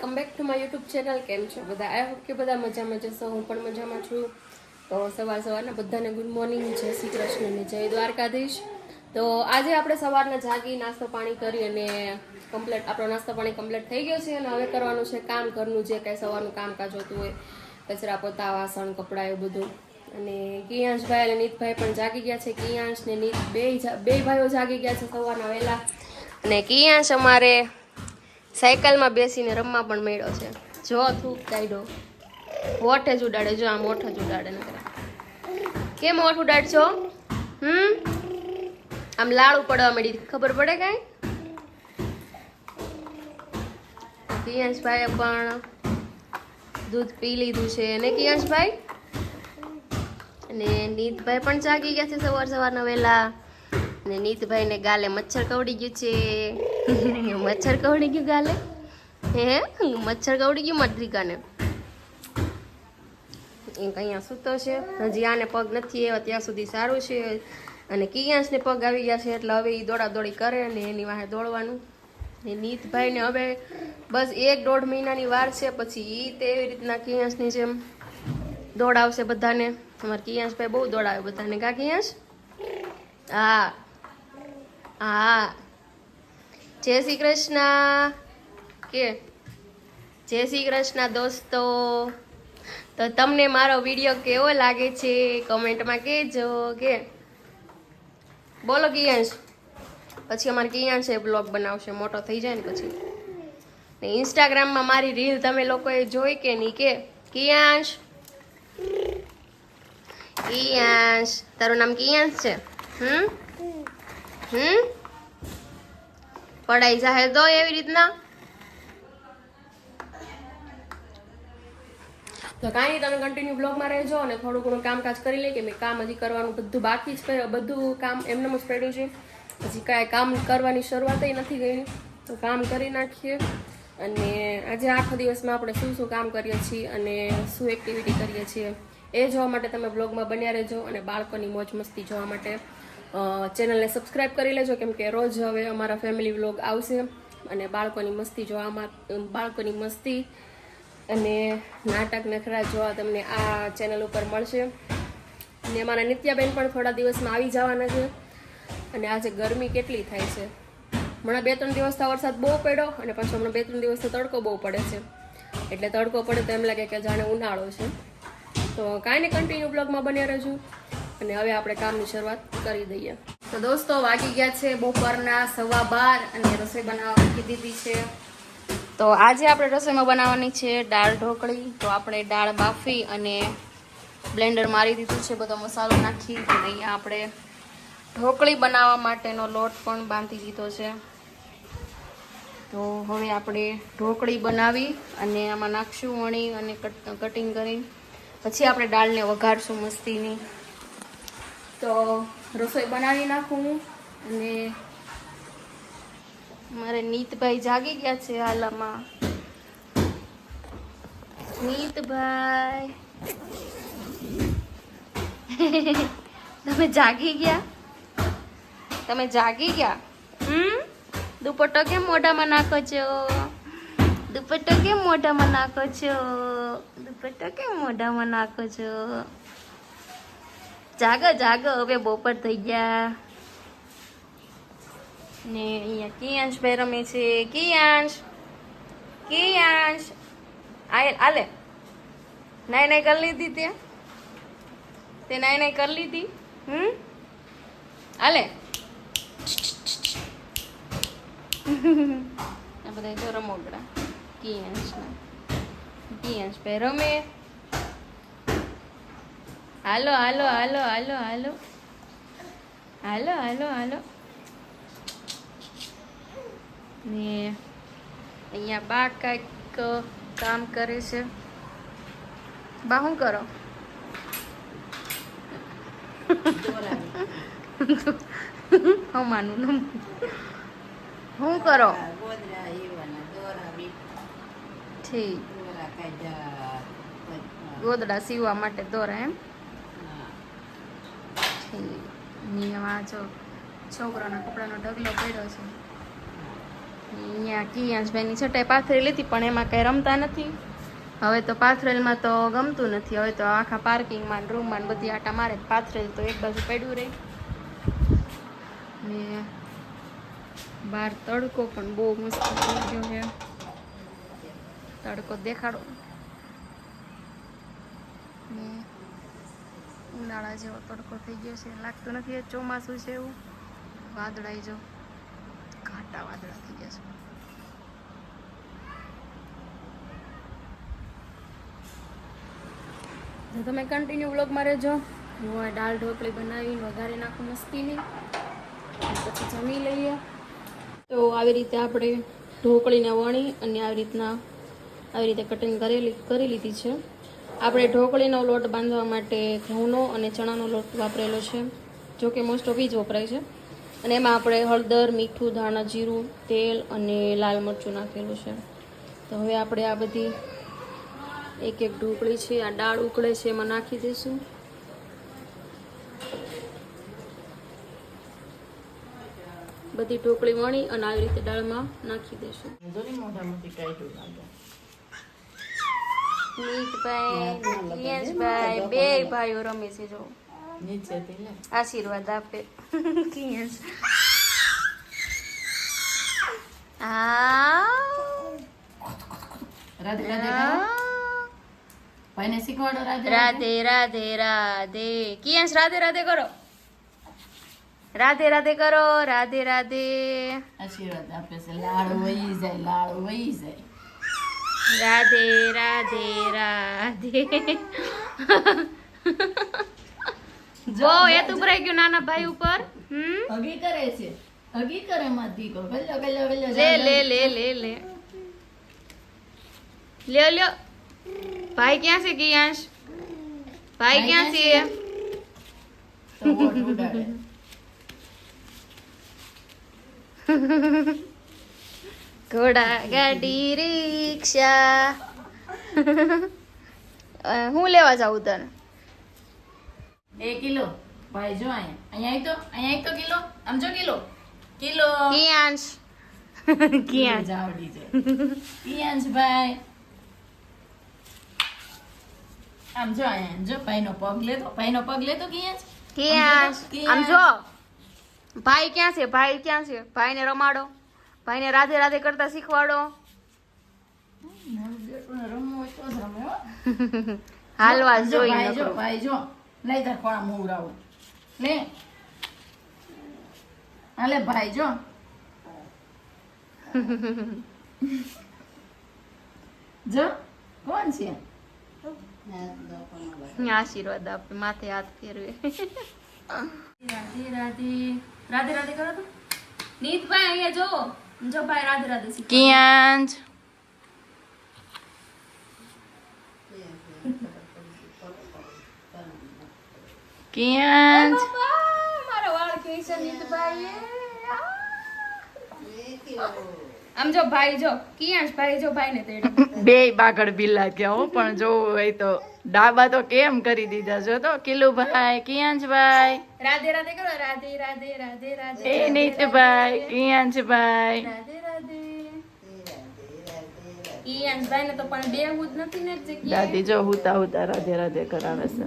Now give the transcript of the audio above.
Welcome back to my YouTube channel. કેમ છો બધા? આઈ હોપ કે બધા મજામાં જશો. હું પણ મજામાં છું. તો સવારના બધાને ગુડ મોર્નિંગ, જય શ્રી કૃષ્ણ અને જય દ્વારકાધીશ. તો આજે આપણે સવારના જાગી નાસ્તો પાણી કરી અને આપણો નાસ્તો પાણી કમ્પ્લીટ થઈ ગયો છે અને હવે કરવાનું છે કામ ઘરનું, જે કાંઈ સવારનું કામકાજ હોતું હોય, કચરા પોતા વાસણ કપડાં એવું બધું. અને કિયાંશભાઈ અને નીતભાઈ પણ જાગી ગયા છે. કિયાંશ ને નીત બે ભાઈઓ જાગી ગયા છે સવારના વહેલા. અને કિયાંશ અમારે સાયકલમાં બેસીને રમવા પણ મળ્યો છે. જો થૂક કાઢ્યો, ઓઠે જ ઉડાડે. જો આમ ઓઠ જ ઉડાડે. કેમ ઓઠ ઉડાડશો? આમ લાડુ પડવા મળી, ખબર પડે કાંઈ? કિયાંશભાઈએ પણ દૂધ પી લીધું છે. અને કિયાંશભાઈ અને નીતભાઈ પણ જાગી ગયા છે સવારના વહેલા. અને નીતભાઈને ગાલે મચ્છર કવડી ગયું છે. મચ્છર કવડી ગયું ગાલે? હે, મચ્છર કવડી ગયું મદ્રિકાને. અહીંયા સૂતો છે. હજી આને પગ નથી આવ્યા ત્યાં સુધી સારું છે. અને કિયાંશને પગ આવી ગયા છે એટલે હવે એ દોડાદોડી કરે અને એની વાહે દોડવાનું. ને નીતભાઈને હવે બસ 1-1.5 મહિનાની વાર છે, પછી એ તેવી રીતના કિયાંશની જેમ દોડાવશે બધાને. અમારે કિયાંશભાઈ બહુ દોડાવે બધાને. કા કિયાંશ? હા હા. જય શ્રી કૃષ્ણ કે જય શ્રી કૃષ્ણ દોસ્તો. તો તમને મારો વિડીયો કેવો લાગે છે કમેન્ટમાં કહેજો. કે બોલો કિયાંશ. પછી અમારે કિયાંશ બ્લોગ બનાવશે મોટો થઈ જાય ને પછી. ને ઇન્સ્ટાગ્રામમાં મારી રીલ તમે લોકોએ જોઈ કે નહીં? કે કિયાંશ? કિયાંશ, તારું નામ કિયાંશ છે? પડાઈ જાહે તો એવી રીતના. તો કાંઈ નહીં, તમે કન્ટિન્યુ બ્લોગમાં રહેજો અને થોડું ઘણું કામકાજ કરી લે. કે મેં કામ હજી કરવાનું બધું બાકી જ, બધું કામ એમનેમ જ પડ્યું છે. હજી કાંઈ કામ કરવાની શરૂઆત નથી ગઈ, તો કામ કરી નાખીએ. અને આજે આખો દિવસમાં આપણે શું શું કામ કરીએ છીએ અને શું એક્ટિવિટી કરીએ છીએ એ જોવા માટે તમે બ્લોગમાં બન્યા રહેજો. અને બાળકોની મોજ મસ્તી જોવા માટે ચેનલને સબસ્ક્રાઈબ કરી લેજો, કેમ કે રોજ હવે અમારા ફેમિલી વ્લોગ આવશે. અને બાળકોની મસ્તી જોવામાં, બાળકોની મસ્તી અને નાટક નખરા જોવા તમને આ ચેનલ ઉપર મળશે. અને અમારા નિત્યાબેન પણ થોડા દિવસમાં આવી જવાના છે. અને આજે ગરમી કેટલી થાય છે. હમણાં 2-3 દિવસથી વરસાદ બહુ પડ્યો અને પછી હમણાં 2-3 દિવસથી તડકો બહુ પડે છે. એટલે તડકો પડે તો એમ લાગે કે જાણે ઉનાળો છે. તો કાંઈ નહીં, કન્ટિન્યુ બ્લોગમાં બન્યા રહેજો. અને હવે આપણે કામની શરૂઆત કરી દઈએ. તો દોસ્તો વાગી ગયા છે બપોરના 12:15 અને રસોઈ બનાવવા મૂકી દીધી છે. તો આજે આપણે રસોઈમાં બનાવવાની છે દાળ ઢોકળી. તો આપણે દાળ બાફી અને બ્લેન્ડર મારી દીધું છે, બધો મસાલો નાખી. અને અહીંયા આપણે ઢોકળી બનાવવા માટેનો લોટ પણ બાંધી દીધો છે. તો હવે આપણે ઢોકળી બનાવી અને આમાં નાખશું વણી અને કટિંગ કરી. પછી આપણે દાળને વઘારશું મસ્તીની. તો રસોઈ બનાવી નાખું. અને મારે નીતભાઈ જાગી ગયા છે હાલમાં. નીતભાઈ તમે જાગી ગયા? તમે જાગી ગયા? દુપટ્ટો કેમ મોઢામાં નાખો છો? દુપટ્ટો કેમ મોઢામાં નાખો છો? દુપટ્ટો કેમ મોઢામાં નાખો છો? જાગો જાગો, હવે બપોર થઈ ગયા. ને અહીંયા કિયાંશભાઈ રમે છે. કિયાંશ, કિયાંશ આલે નાઈ નાઈ કરી લીધી તે નાઈ નાઈ કરી લીધી. આલે આ બધા જો રમોગડા કિયાંશના. કિયાંશભાઈ રમે. હાલો હાલો હાલો હાલો હાલો હાલો હાલો હાલો. ને અહીંયા બા કાંઈક કામ કરે છે. બા શું કરો? માનું શું કરો? ઠીક, ગોદડા સીવવા માટે દોરા એમ? ઠીક. નિયમ આ જો છોકરાના કપડાનો ઢગલો પડ્યો છે. અહીંયા કિયાંશભાઈની છટાઈ પાથરી લીધી પણ એમાં કંઈ રમતા નથી. હવે તો પાથરેલમાં તો ગમતું નથી. હવે તો આખા પાર્કિંગમાં રૂમમાં બધી આટા મારે. પાથરેલ તો એક બાજુ પડ્યું રહે. ને બહાર તડકો પણ બહુ મસ્ત થઈ ગયો છે. તડકો દેખાડો. ને ઉનાળા જેવો તડકો થઈ ગયો છે. લાગતું નથી એ ચોમાસું છે એવું. વાદળાઈ જો ઘાટા વાદળા થઈ ગયા છે. તો તમે કન્ટિન્યુ વ્લોગમાં રહેજો. હું આ દાળ ઢોકળી બનાવીને વઘારી નાખું મસ્તીની, પછી જમી લઈએ. તો આવી રીતે આપણે ઢોકળીને વણી અને આવી રીતે કટિંગ કરી લીધી છે. આપણે ઢોકળીનો લોટ બાંધવા માટે ઘઉંનો અને ચણાનો લોટ વાપરેલો છે, જો કે મોસ્ટ ઓફ જ વપરાય છે. અને એમાં આપણે હળદર, મીઠું, ધાણા, જીરું, તેલ અને લાલ મરચું નાખેલું છે. તો હવે આપણે આ બધી એક ઢોકળી છે, આ દાળ ઉકળે છે એમાં નાખી દઈશું. બધી ઢોકળી વણી અને આવી રીતે દાળમાં નાખી દઈશું. નીતભાઈ, યશભાઈ બે ભાઈઓ રમે છે. જો આશીર્વાદ આપે કિયાંશ. રાધે રાધે રાધે. કિયાંશ રાધે રાધે કરો. રાધે રાધે કરો. રાધે રાધે. આશીર્વાદ આપે છે. લાડુ વહી જાય, લાડુ વહી જાય. રાધે રાધે રાધે. જો એ તો ભરાઈ ગયું નાના ભાઈ ઉપર. હગી કરે છે, હગી કરે માં દીકો. ગલ્લો ગલ્લો ગલ્લો. લે લે લે લે લે લ્યો લ્યો. ભાઈ ક્યાં છે કિયાંશ? ભાઈ ક્યાં છે? તો વોટ ઉડાડે. ઘોડા ગાડી રિક્ષા. હું લેવા જાઉં તને? 1 કિલો. ભાઈ જો અહીંયા અહીં તો કિલો. આમ જો કિલો કિયાંશ. કિયાંશ જાવડી છે. કિયાંશ ભાઈ આમ જો અહીંયા જો ભાઈનો પગ લેતો કિયાંશ. કિયાંશ આમ જો. ભાઈ ક્યાં છે? ભાઈ ક્યાં છે? ભાઈને રમાડો. ભાઈને રાધે રાધે કરતા શીખવાડો. હાલવા જોઈ ભાઈ જો લઈ તાર કોણા મુવરાવો લે. હાલે ભાઈ જો. જો કોણ છે? આશીર્વાદ આપે, માથે હાથ ફેરવે. રાધે રાધે. રાધે રાધે કરો તો. નીતભાઈ અહીંયા જો. જો ભાઈ રાધે રાધે શીખવાડે. કિયાંશ કિયાંશ મારો વાળ કેવી છે નીતભાઈ. આમ જો ભાઈ જો કિયાંશ ભાઈ જો ભાઈ ને તેડે. બે બાગડ બિલ્લા ક્યાં હો, પણ જોવું હોય તો ડાબા તો કેમ કરી દીધા. જો તો કિલુભાઈ, કિયાંશભાઈ. રાધે રાધે કરો. રાધે રાધે રાધે રાધે. એ નીતભાઈ, કિયાંશભાઈ. રાધે રાધે. કિયાંશભાઈ ને તો પણ બેહવું જ નથી ને. દાદી જો હુતા હુતા રાધે રાધે કરાવે છે.